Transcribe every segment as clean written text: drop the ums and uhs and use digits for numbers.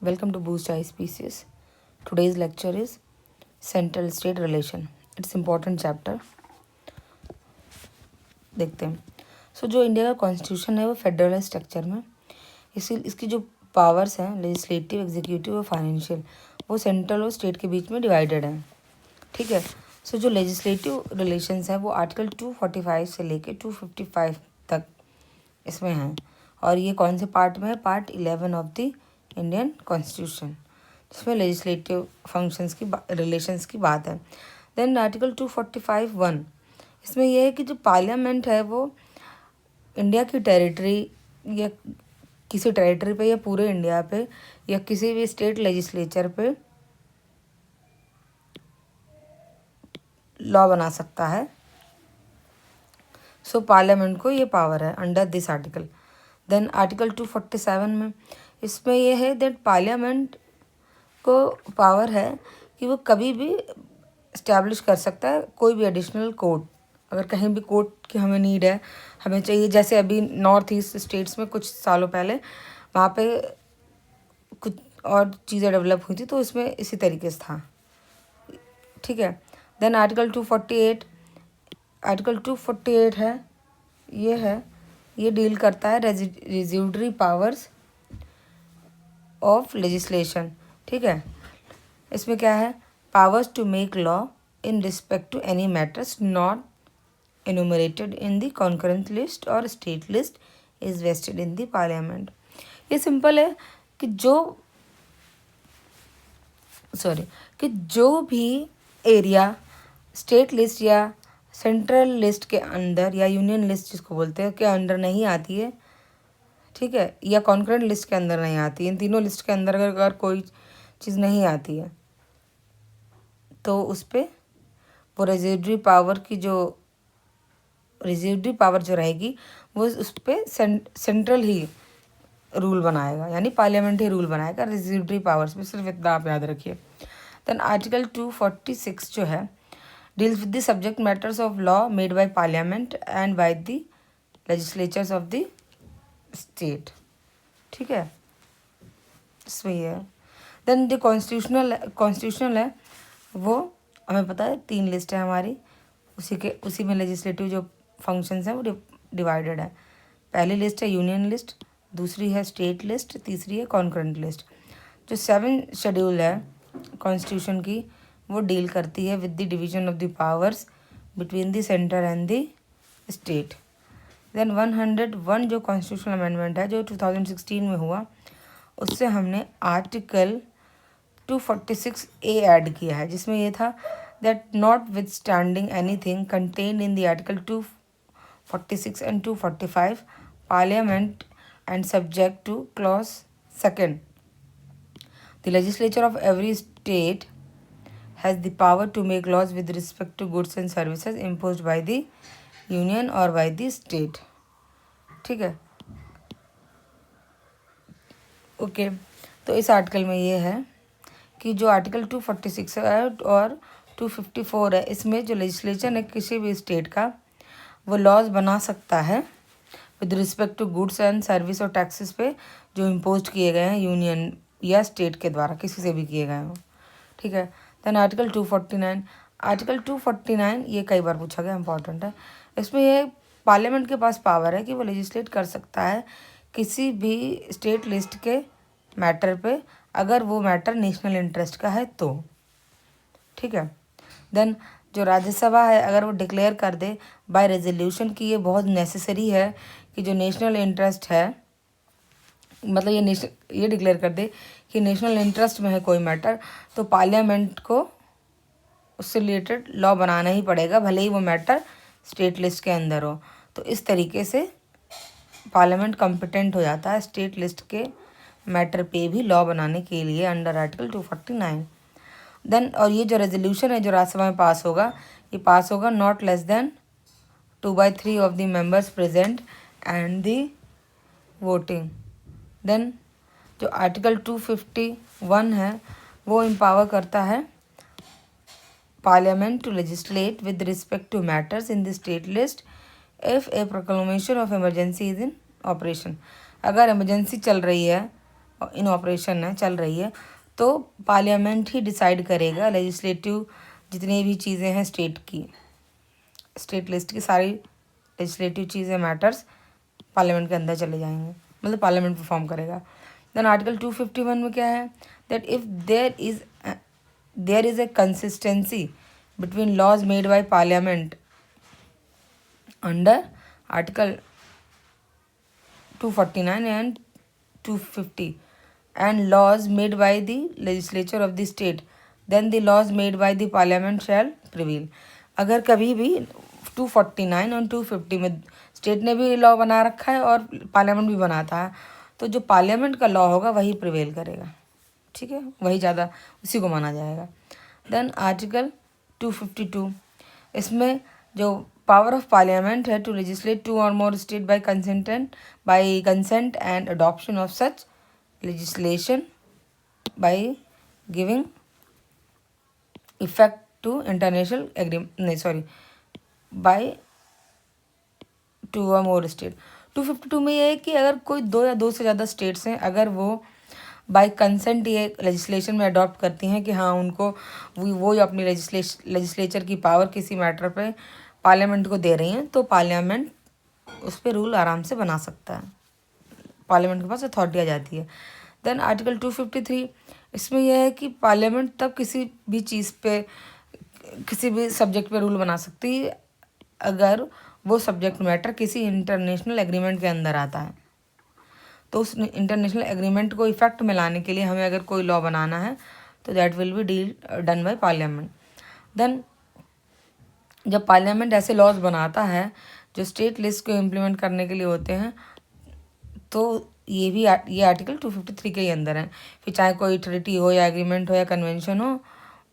Welcome to Boost iSpecies. Today's lecture is Central State Relation. It's important chapter. देखते हैं. जो India का constitution है वो फेडरल स्ट्रक्चर में इसकी जो पावर्स हैं लेजिस्लेटिव, एग्जीक्यूटिव और फाइनेंशियल वो सेंट्रल और स्टेट के बीच में डिवाइडेड है. ठीक है. जो लेजिस्लेटिव रिलेशंस हैं वो आर्टिकल 245 से लेके 255 तक इसमें हैं. और ये कौन से पार्ट में है? Part 11 of the Indian constitution, जिसमें लेजिस्लेटिव फंक्शंस की रिलेशंस की बात है. देन आर्टिकल 245(1) इसमें यह है कि जो पार्लियामेंट है वो इंडिया की टेरिटरी या किसी टेरिटरी पे या पूरे इंडिया पे या किसी भी स्टेट लेजिस्लेचर पे लॉ बना सकता है. पार्लियामेंट को ये पावर है under this article. Then article 247 में इसमें यह है दैट पार्लियामेंट को पावर है कि वो कभी भी इस्टेब्लिश कर सकता है कोई भी एडिशनल कोर्ट. अगर कहीं भी कोर्ट की हमें नीड है, हमें चाहिए, जैसे अभी नॉर्थ ईस्ट स्टेट्स में कुछ सालों पहले वहाँ पे कुछ और चीज़ें डेवलप हुई थी, तो इसमें इसी तरीके से था. ठीक है. देन आर्टिकल 248 है, ये डील करता है रेजिड्यूरी पावर्स ऑफ लेजिस्लेशन. ठीक है. इसमें क्या है? Powers to make law in respect to any matters not enumerated in the concurrent list or state list is vested in the parliament. ये सिंपल है कि जो भी एरिया स्टेट लिस्ट या सेंट्रल लिस्ट के अंदर या यूनियन लिस्ट जिसको बोलते हैं के अंदर नहीं आती है, ठीक है, या कॉन्करेंट लिस्ट के अंदर नहीं आती है, इन तीनों लिस्ट के अंदर अगर कोई चीज़ नहीं आती है तो उस पर वो रेजिड्यूरी पावर जो रहेगी वो उस पर सेंट्रल ही रूल बनाएगा, यानी पार्लियामेंट ही रूल बनाएगा रेजिड्यूरी पावर्स में. सिर्फ इतना आप याद रखिए. देन आर्टिकल 246 जो है deals with the subject matters of law made by parliament and by the legislatures of the state. ठीक है. इसमें ये है. देन जो कॉन्स्टिट्यूशनल है वो हमें पता है 3 लिस्ट है हमारी, उसी में लेजिस्लेटिव जो फंक्शंस हैं वो डिवाइडेड है. पहली लिस्ट है यूनियन लिस्ट, दूसरी है स्टेट लिस्ट, तीसरी है कॉन्करेंट लिस्ट. जो 7 शेड्यूल है कॉन्स्टिट्यूशन की वो डील करती है with the division of the powers between the centre and the state. Then 101 जो कॉन्स्टिट्यूशनल अमेंडमेंट है जो 2016 में हुआ, उससे हमने आर्टिकल 246A ऐड किया है, जिसमें ये था that notwithstanding anything contained in the Article 246 and 245, Parliament and subject to Clause 2nd, the legislature of every state has the power to make laws with respect to goods and services imposed by the union or by the state. ठीक है. Okay. तो इस article में ये है कि जो article 246 है और 254 है, इसमें जो लेजिस्लेचर है किसी भी स्टेट का वो लॉज बना सकता है with respect to goods and service और टैक्सेस पे जो इम्पोज किए गए हैं यूनियन या स्टेट के द्वारा, किसी से भी किए गए हों. ठीक है. देन आर्टिकल 249 ये कई बार पूछा गया, इंपॉर्टेंट है. इसमें ये पार्लियामेंट के पास पावर है कि वो लेजिस्लेट कर सकता है किसी भी स्टेट लिस्ट के मैटर पे अगर वो मैटर नेशनल इंटरेस्ट का है तो. ठीक है. देन जो राज्यसभा है अगर वो डिक्लेयर कर दे बाय रेजोल्यूशन कि ये बहुत नेसेसरी है कि जो नेशनल इंटरेस्ट है, मतलब ये डिक्लेयर कर दे कि नेशनल इंटरेस्ट में है कोई मैटर, तो पार्लियामेंट को उससे रिलेटेड लॉ बनाना ही पड़ेगा, भले ही वो मैटर स्टेट लिस्ट के अंदर हो. तो इस तरीके से पार्लियामेंट कॉम्पिटेंट हो जाता है स्टेट लिस्ट के मैटर पे भी लॉ बनाने के लिए अंडर आर्टिकल 249. देन और ये जो रेजोल्यूशन है जो राज्यसभा में पास होगा, ये पास होगा not less than 2/3 of the members present and the voting. Then जो आर्टिकल 251 है वो एम्पावर करता है parliament to legislate with respect to matters in the state list if a proclamation of emergency is in operation. अगर emergency चल रही है इन operation है, चल रही है, तो पार्लियामेंट ही डिसाइड करेगा लेजिस्लेटिव जितनी भी चीज़ें हैं स्टेट की, स्टेट लिस्ट की सारी लेजिस्लेटिव चीज़ें मैटर्स पार्लियामेंट के अंदर चले जाएंगे, मतलब पार्लियामेंट परफॉर्म करेगा। देन आर्टिकल 251 में क्या है, that if there is a consistency between laws made by parliament under article 249 and 250 and laws made by the legislature of the state, then the laws made by the parliament shall prevail। अगर कभी भी 249 और 250 में state ने भी law बना रखा है और पार्लियामेंट भी बनाता है, तो जो पार्लियामेंट का लॉ होगा वही प्रिवेल करेगा, ठीक है, वही ज़्यादा उसी को माना जाएगा। देन आर्टिकल 252, इसमें जो पावर ऑफ पार्लियामेंट है टू लेजिस्लेट टू और more state by consent and adoption of such legislation by giving effect to international agreement, नहीं सॉरी, by टू और मोर स्टेट। 252 में ये है कि अगर कोई दो या दो से ज़्यादा स्टेट्स हैं, अगर वो बाय कंसेंट ये लेजिस्लेशन में अडॉप्ट करती हैं कि हाँ उनको वो अपनी लेजिस्लेचर की पावर किसी मैटर पे पार्लियामेंट को दे रही हैं, तो पार्लियामेंट उस पर रूल आराम से बना सकता है, पार्लियामेंट के पास अथॉरिटी आ जाती है। देन आर्टिकल 253, इसमें यह है कि पार्लियामेंट तब किसी भी चीज़ पे, किसी भी सब्जेक्ट पे रूल बना सकती है अगर वो सब्जेक्ट मैटर किसी इंटरनेशनल एग्रीमेंट के अंदर आता है। तो उस इंटरनेशनल एग्रीमेंट को इफेक्ट में लाने के लिए हमें अगर कोई लॉ बनाना है तो that will be done by parliament. Then जब पार्लियामेंट ऐसे लॉज बनाता है जो स्टेट लिस्ट को इम्प्लीमेंट करने के लिए होते हैं, तो ये आर्टिकल 253 के ही अंदर है। फिर चाहे कोई ट्रीटी हो या एग्रीमेंट हो या कन्वेंशन हो,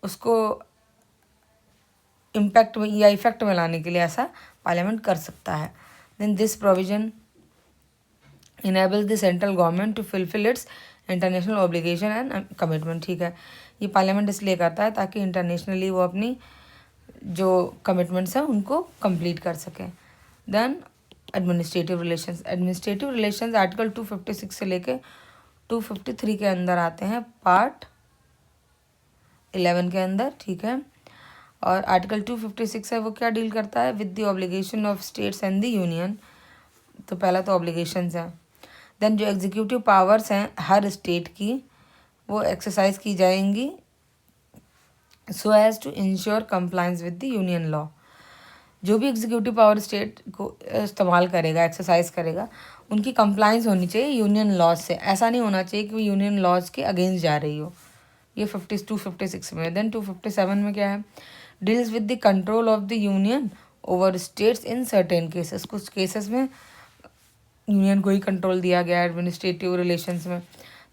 उसको इम्पैक्ट में या इफेक्ट में लाने के लिए ऐसा पार्लियामेंट कर सकता है। Then this provision enables the central government to fulfil its international obligation and commitment, ठीक है, ये पार्लियामेंट इसलिए करता है ताकि इंटरनेशनली वो अपनी जो कमिटमेंट्स हैं उनको कंप्लीट कर सकें। देन एडमिनिस्ट्रेटिव रिलेशंस आर्टिकल 256 से लेके 253 के अंदर आते हैं, पार्ट 11 के अंदर, ठीक है। और आर्टिकल 256 है वो क्या डील करता है, with the obligation of states and the union. तो पहला तो ऑब्लिगेशंस हैं। देन जो एग्जीक्यूटिव पावर्स हैं हर स्टेट की, वो एक्सरसाइज की जाएंगी so as to ensure compliance with the union law. जो भी एग्जीक्यूटिव पावर स्टेट को इस्तेमाल करेगा, एक्सरसाइज करेगा, उनकी कंप्लायंस होनी चाहिए यूनियन लॉज से। ऐसा नहीं होना चाहिए कि वो यूनियन लॉज के अगेंस्ट जा रही हो। ये 256 में। देन 257 में क्या है, deals with the control of the union over states in certain cases. कुछ केसेस में यूनियन को ही कंट्रोल दिया गया है एडमिनिस्ट्रेटिव रिलेशंस में।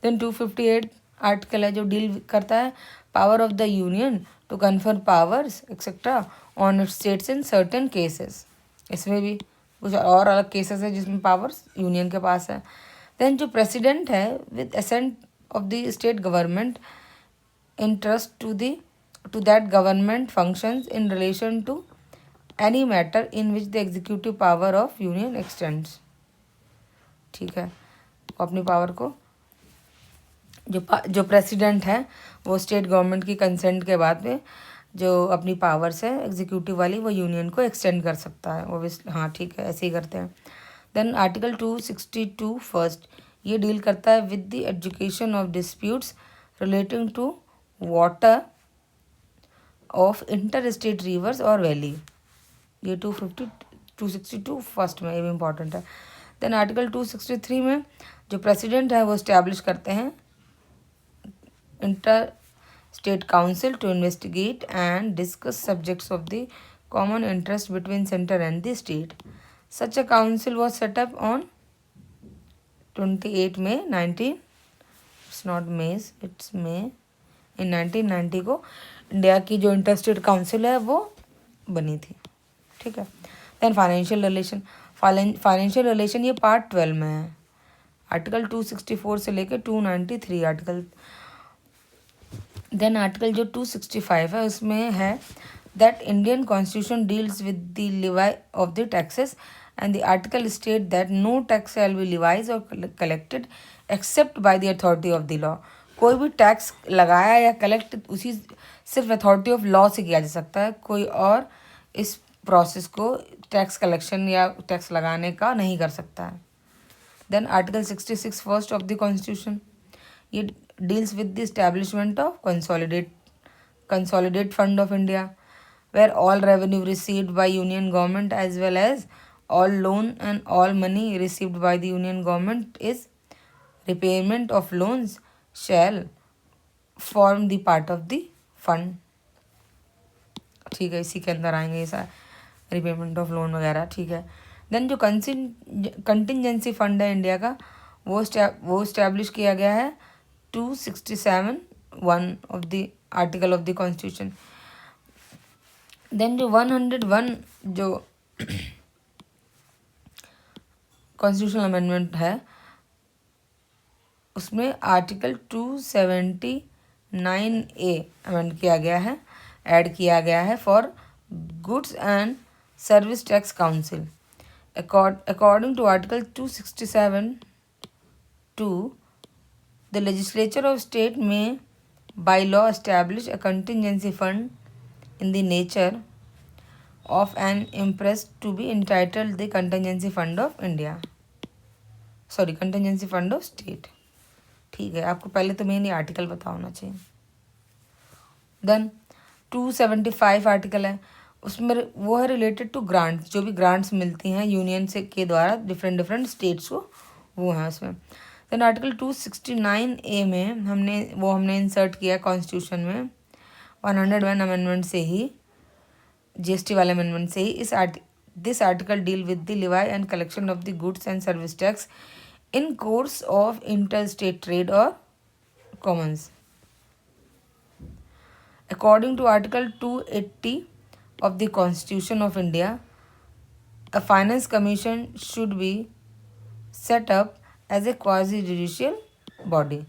देन 258 आर्टिकल है जो डील करता है power of the union to confer powers etcetera on states in certain cases. इसमें भी कुछ और अलग केसेस है जिसमें पावर्स यूनियन के पास है। देन जो प्रेसिडेंट है with assent of the state government in trust to that government functions in relation to any matter in which the executive power of union extends, ठीक है। वो अपनी पावर को जो प्रेसिडेंट है वो स्टेट गवर्नमेंट की कंसेंट के बाद में जो अपनी पावर्स है एग्जीक्यूटिव वाली वो यूनियन को एक्सटेंड कर सकता है, वो भी हाँ ठीक है, ऐसे ही करते हैं। देन आर्टिकल 262 फर्स्ट, ये डील करता है with the adjudication of disputes relating to water of inter state rivers और वैली। ये 262 फर्स्ट में, ये भी इम्पॉर्टेंट है। देन आर्टिकल 263 में जो प्रेसिडेंट है वो इस्टेब्लिश करते हैं inter state council to investigate and discuss subjects of the common interest between centre and the state. Such a council was set up on 28 May 1990 को इंडिया की जो इंटरस्टेट काउंसिल है वो बनी थी, ठीक है। देन फाइनेंशियल रिलेशन ये पार्ट 12 में है, आर्टिकल 264 से लेकर 293 आर्टिकल। देन आर्टिकल जो 265 है उसमें है that Indian constitution deals with the Levi of the taxes and the article state that no tax shall be levied or collected except by the authority of the law. कोई भी tax लगाया या collect उसी सिर्फ authority of law से किया जा सकता है, कोई और इस प्रोसेस को टैक्स कलेक्शन या टैक्स लगाने का नहीं कर सकता है। Then article 66 first of the constitution, ये deals with the establishment of consolidate fund of India, where all revenue received by union government as well as all loan and all money received by the union government is repayment of loans shall form the part of the fund। ठीक है, इसी के अंदर आएंगे ये सारे repayment of loan वगैरह। ठीक है, देन जो कंटिजेंसी फंड है इंडिया का, वो इस्टेब्लिश किया गया है 267(1) of the article of the constitution. Then जो 101 जो कॉन्स्टिट्यूशनल अमेंडमेंट है, उसमें आर्टिकल 279A अमेंड किया गया है, ऐड किया गया है for goods and service tax council. According to article 267(2), the legislature of state may by law establish a contingency fund in the nature of an impress to be entitled the contingency fund of India, sorry contingency fund of state। ठीक है, आपको पहले तो main ये article पता होना चाहिए। Then 275 article है, उसमें वो है रिलेटेड टू ग्रांट्स, जो भी ग्रांट्स मिलती हैं यूनियन से के द्वारा डिफरेंट स्टेट्स को, वो है उसमें। देन आर्टिकल 269A में हमने इंसर्ट किया कॉन्स्टिट्यूशन में 101 अमेंडमेंट से ही, जीएसटी वाले अमेंडमेंट से ही this article deal with the levy and collection of the goods and service tax in course of inter state trade और commerce. According to article 280 of the constitution of India, a finance commission should be set up as a quasi judicial body,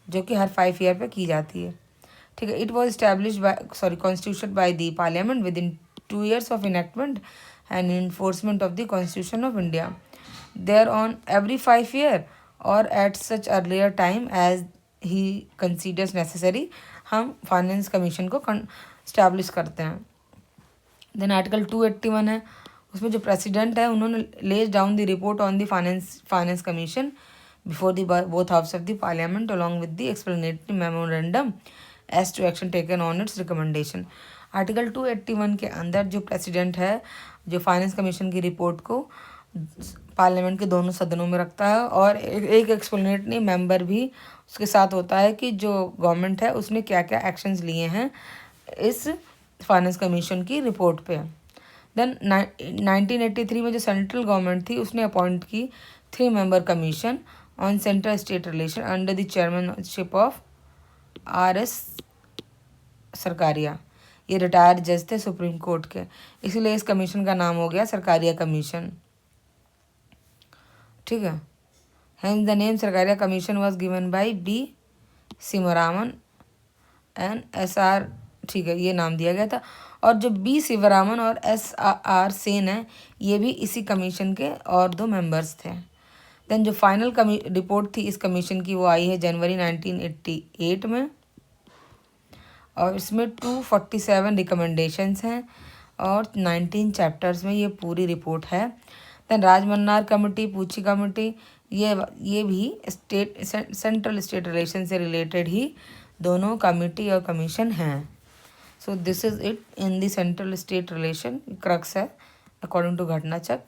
जो कि हर 5 year पे की जाती है। ठीक है, it was establish constitution by the parliament with in 2 years of enactment and enforcement of the Constitution of India, there on every 5 year or at such earlier time as he considers necessary, हम finance commission को establish करते हैं। Then article 281 है, उसमें जो president है उन्होंने lays down the report on the finance commission before the both house of the parliament along with the explanatory memorandum as to action taken on its recommendation. Article 281 के अंदर जो president है, जो फाइनेंस कमीशन की report को parliament के दोनों सदनों में रखता है, और एक एक्सप्लेनेटरी मेंबर भी उसके साथ होता है कि जो गवर्नमेंट है उसने क्या क्या एक्शंस लिए हैं इस फाइनेंस कमीशन की रिपोर्ट पे। देन 1983 में जो सेंट्रल गवर्नमेंट थी उसने अपॉइंट की 3 member commission on central state relation under the chairmanship of RS Sarkaria. ये रिटायर्ड जज थे सुप्रीम कोर्ट के, इसीलिए इस कमीशन का नाम हो गया सरकारिया कमीशन। ठीक है, hence the name Sarkaria commission was given by B Sivaraman and SR। ठीक है, ये नाम दिया गया था, और जो B शिवरामन और SR सेन है, ये भी इसी कमीशन के और 2 मेंबर्स थे। देन जो फाइनल रिपोर्ट थी इस कमीशन की, वो आई है जनवरी 1988 में, और इसमें 247 रिकमेंडेशंस हैं और 19 चैप्टर्स में ये पूरी रिपोर्ट है। देन राजमन्नार कमेटी, पूछी कमेटी, ये भी सेंट्रल स्टेट रिलेशन से रिलेटेड ही दोनों कमेटी और कमीशन हैं। So this is it in the central state relation, crux है अकॉर्डिंग टू घटनाचक।